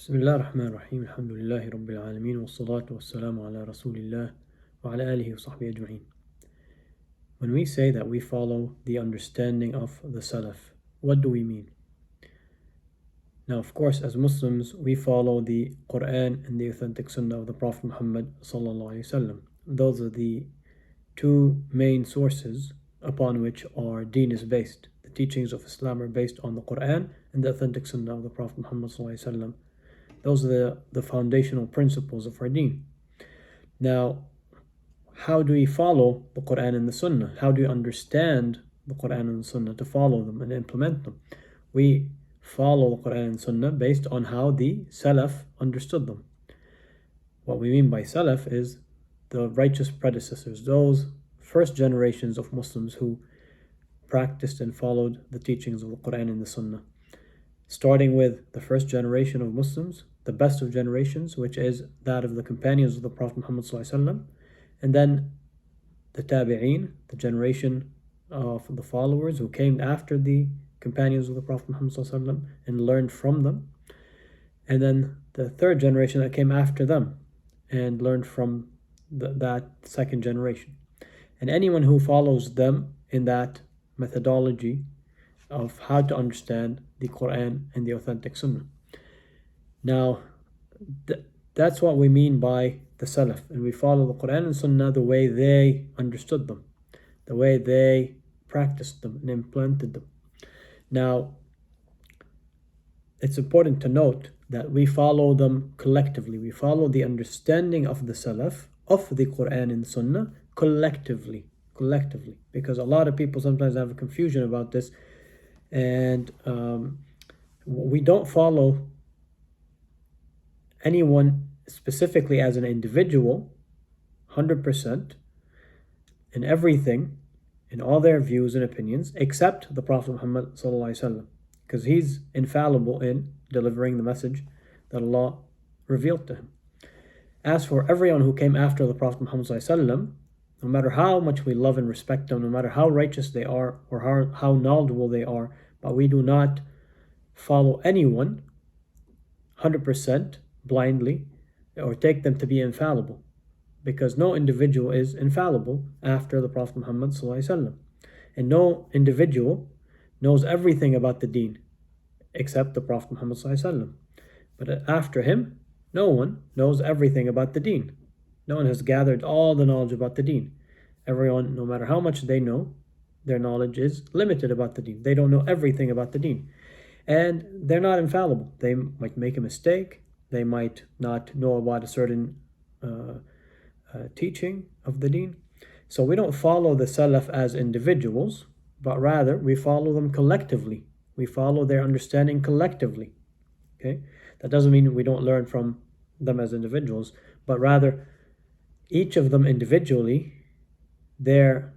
بسم الله الرحمن الرحيم الحمد لله رب العالمين والصلاة والسلام على رسول الله وعلى آله وصحبه أجمعين. When we say that we follow the understanding of the Salaf, what do we mean? Now, of course, as Muslims, we follow the Quran and the authentic Sunnah of the Prophet Muhammad sallallahu alaihi wasallam. Those are the two main sources upon which our deen is based. The teachings of Islam are based on the Quran and the authentic Sunnah of the Prophet Muhammad sallallahu alaihi wasallam. Those are the foundational principles of our deen. Now, how do we follow the Quran and the Sunnah? How do we understand the Quran and the Sunnah to follow them and implement them? We follow the Quran and Sunnah based on how the Salaf understood them. What we mean by Salaf is the righteous predecessors, those first generations of Muslims who practiced and followed the teachings of the Quran and the Sunnah. Starting with the first generation of Muslims, the best of generations, which is that of the companions of the Prophet Muhammad ﷺ, and then the Tabi'een, the generation of the followers who came after the companions of the Prophet Muhammad ﷺ and learned from them, and then the third generation that came after them and learned from that second generation. And anyone who follows them in that methodology of how to understand the Quran and the authentic Sunnah. Now, that's what we mean by the Salaf, and we follow the Quran and Sunnah the way they understood them, the way they practiced them and implemented them. Now, it's important to note that we follow them collectively. We follow the understanding of the Salaf, of the Quran and Sunnah collectively, because a lot of people sometimes have a confusion about this. And we don't follow anyone specifically as an individual 100% in everything, in all their views and opinions, except the Prophet Muhammad ﷺ, because he's infallible in delivering the message that Allah revealed to him. As for everyone who came after the Prophet Muhammad ﷺ, no matter how much we love and respect them, no matter how righteous they are or how knowledgeable they are, but we do not follow anyone 100% blindly or take them to be infallible, because no individual is infallible after the Prophet Muhammad ﷺ. And no individual knows everything about the deen except the Prophet Muhammad ﷺ. But after him, no one knows everything about the deen. No one has gathered all the knowledge about the deen. Everyone, no matter how much they know, their knowledge is limited about the deen. They don't know everything about the deen. And they're not infallible. They might make a mistake. They might not know about a certain teaching of the deen. So we don't follow the Salaf as individuals, but rather we follow them collectively. We follow their understanding collectively. Okay? That doesn't mean we don't learn from them as individuals, but rather each of them individually, their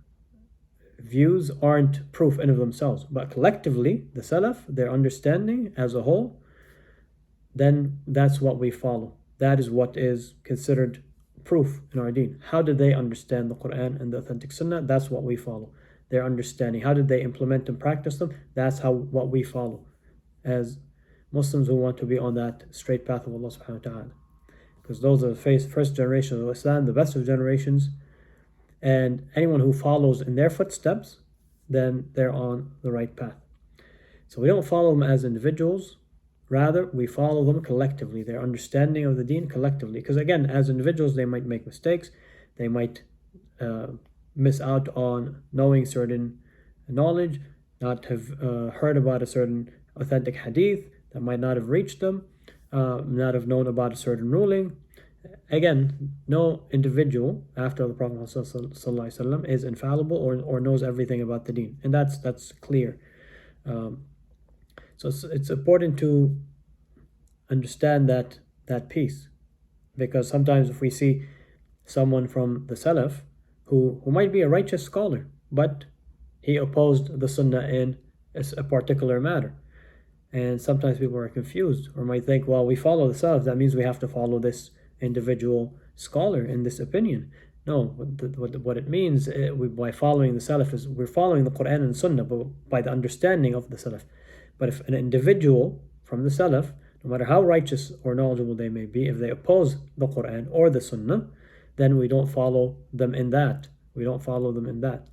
views aren't proof in of themselves, but collectively, the Salaf, their understanding as a whole, then that's what we follow. That is what is considered proof in our deen. How did they understand the Quran and the authentic Sunnah? That's what we follow. Their understanding. How did they implement and practice them? That's what we follow as Muslims who want to be on that straight path of Allah subhanahu wa ta'ala. Because those are the first generation of Islam, the best of generations, and anyone who follows in their footsteps, then they're on the right path. So we don't follow them as individuals, rather we follow them collectively, their understanding of the deen collectively. Because again, as individuals, they might make mistakes, they might miss out on knowing certain knowledge, not have heard about a certain authentic hadith that might not have reached them, not have known about a certain ruling. Again, no individual after the Prophet ﷺ is infallible or knows everything about the deen, and that's clear. So it's important to understand that piece, because sometimes if we see someone from the Salaf who might be a righteous scholar, but he opposed the Sunnah in a particular matter, and sometimes people are confused or might think, well, we follow the Salaf, that means we have to follow this individual scholar in this opinion. No, what it means by following the Salaf is we're following the Quran and Sunnah, but by the understanding of the Salaf. But if an individual from the Salaf No matter how righteous or knowledgeable they may be, if they oppose the Quran or the Sunnah, then we don't follow them in that. We don't follow them in that.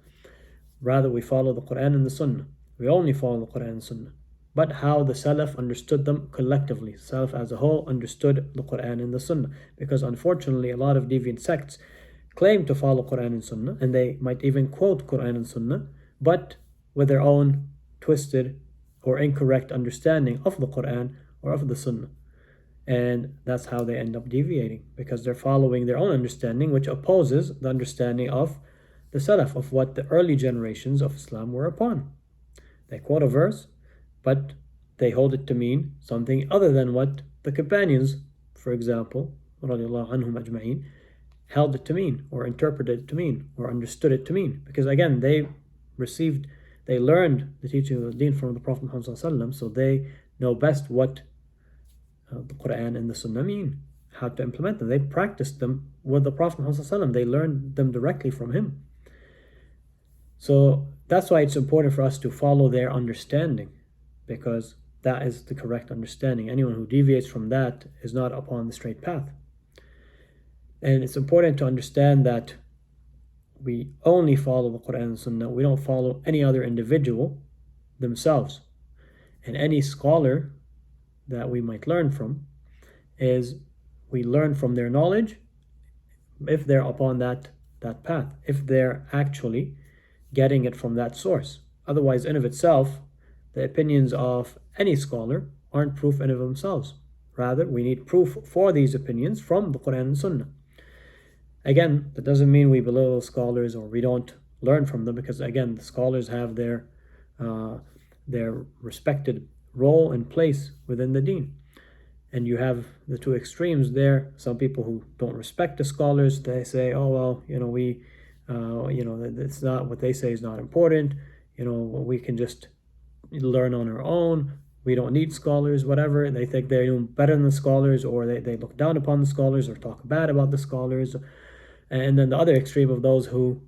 Rather, we follow the Quran and the Sunnah. We only follow the Quran and Sunnah. But how the Salaf understood them collectively. Salaf as a whole understood the Quran and the Sunnah. Because unfortunately, a lot of deviant sects claim to follow Quran and Sunnah, and they might even quote Quran and Sunnah, but with their own twisted or incorrect understanding of the Quran or of the Sunnah. And that's how they end up deviating, because they're following their own understanding, which opposes the understanding of the Salaf, of what the early generations of Islam were upon. They quote a verse, but they hold it to mean something other than what the companions, for example, radiallahu anhum ajma'in, held it to mean, or interpreted it to mean, or understood it to mean. Because again, they learned the teaching of the deen from the Prophet Muhammad, so they know best what the Quran and the Sunnah mean, how to implement them. They practiced them with the Prophet Muhammad. They learned them directly from him. So that's why it's important for us to follow their understanding, because that is the correct understanding. Anyone who deviates from that is not upon the straight path. And it's important to understand that we only follow the Quran and Sunnah. We don't follow any other individual themselves. And any scholar that we might learn from is we learn from their knowledge if they're upon that path, if they're actually getting it from that source. Otherwise, in of itself, the opinions of any scholar aren't proof in of themselves. Rather, we need proof for these opinions from the Quran and Sunnah. Again, that doesn't mean we belittle scholars or we don't learn from them, because again, the scholars have their respected role and place within the deen. And you have the two extremes there. Some people who don't respect the scholars, they say, oh well, it's not, what they say is not important, we can just learn on our own, we don't need scholars, whatever. They think they're doing better than the scholars, or they look down upon the scholars or talk bad about the scholars. And then the other extreme of those who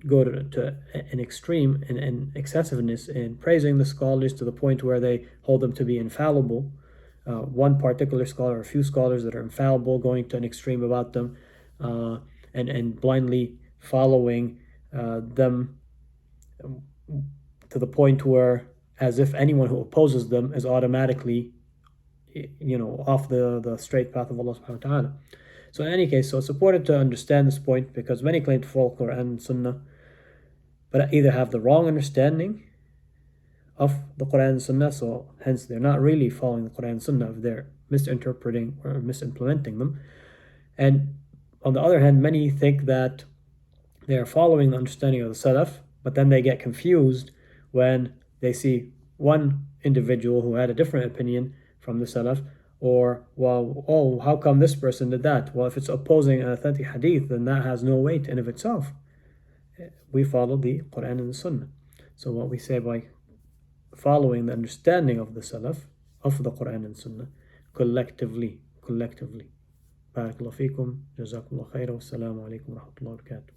go to an extreme in excessiveness in praising the scholars to the point where they hold them to be infallible. One particular scholar or a few scholars that are infallible, going to an extreme about them, and blindly following them to the point where, as if anyone who opposes them is automatically off the straight path of Allah subhanahu wa ta'ala. So in any case, so it's important to understand this point, because many claim to follow Quran and Sunnah, but either have the wrong understanding of the Quran and Sunnah, so hence they're not really following the Quran and Sunnah if they're misinterpreting or misimplementing them. And on the other hand, many think that they are following the understanding of the Salaf, but then they get confused when they see one individual who had a different opinion from the Salaf, or, well, how come this person did that? Well, if it's opposing an authentic hadith, then that has no weight in of itself. We follow the Quran and the Sunnah. So what we say by following the understanding of the Salaf, of the Quran and Sunnah, collectively. Barakallahu feekum, jazakumullah khairan, wassalamu alaikum wa rahmatullahi wa barakatuh.